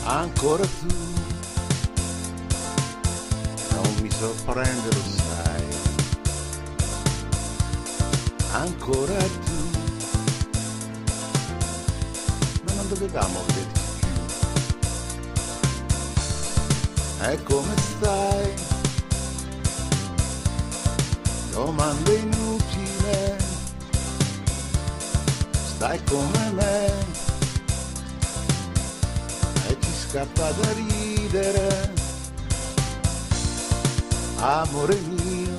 Ancora tu, non mi sorprende, lo sai. Ancora tu, ma non dovevamo vederci più. E come stai? Domanda inutile, stai come me e ti scappa da ridere, amore mio,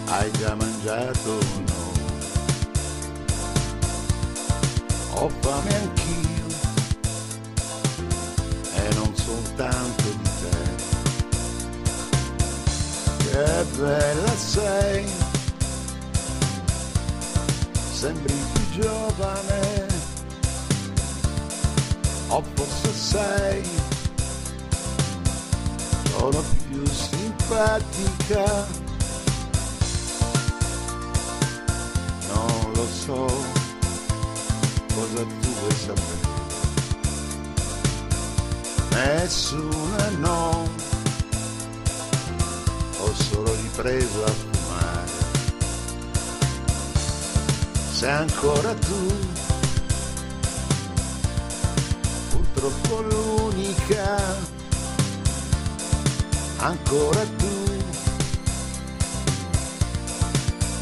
hai già mangiato o no? Ho fame anch'io e non soltanto di te. Che bella sei, sembri più giovane, o forse sei, sono più simpatica, non lo so cosa tu vuoi sapere, nessuna no, ho solo ripreso a fumare, sei ancora tu, purtroppo l'unica, ancora tu,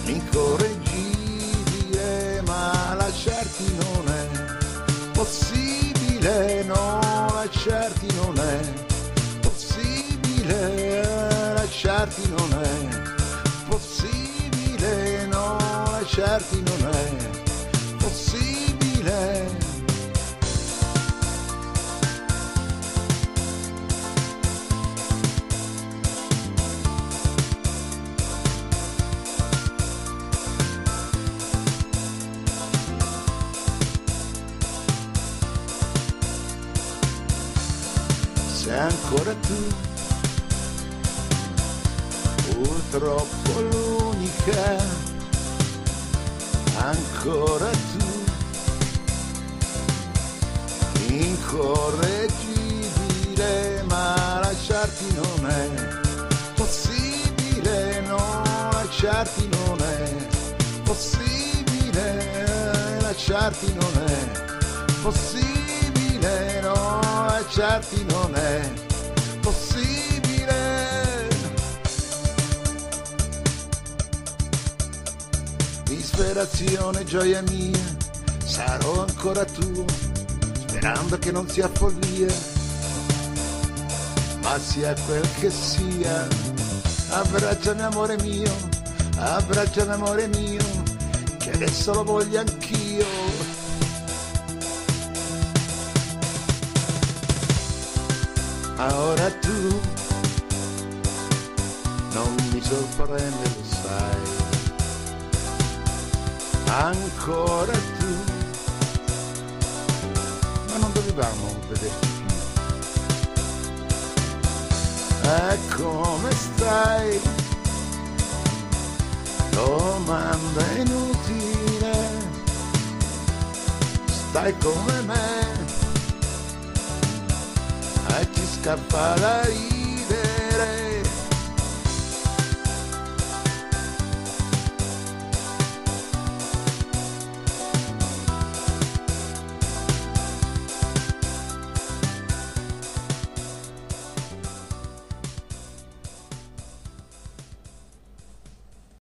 incorreggibile, ma lasciarti non è possibile, no, lasciarti non è possibile, lasciarti non è possibile, no, lasciarti non è possibile. Sei ancora tu, purtroppo l'unica, ancora tu, incorreggibile, ma lasciarti non è possibile, no, lasciarti non è possibile, lasciarti non è possibile, no, lasciarti non è possibile. Disperazione, gioia mia, sarò ancora tuo, sperando che non sia follia, ma sia quel che sia. Abbracciami amore mio, abbracciami amore mio, che adesso lo voglio anch'io. Ora tu, non mi sorprende, lo sai, ancora tu, ma non dovevamo vederci più. E come stai? Domanda inutile, stai come me e ti scappa la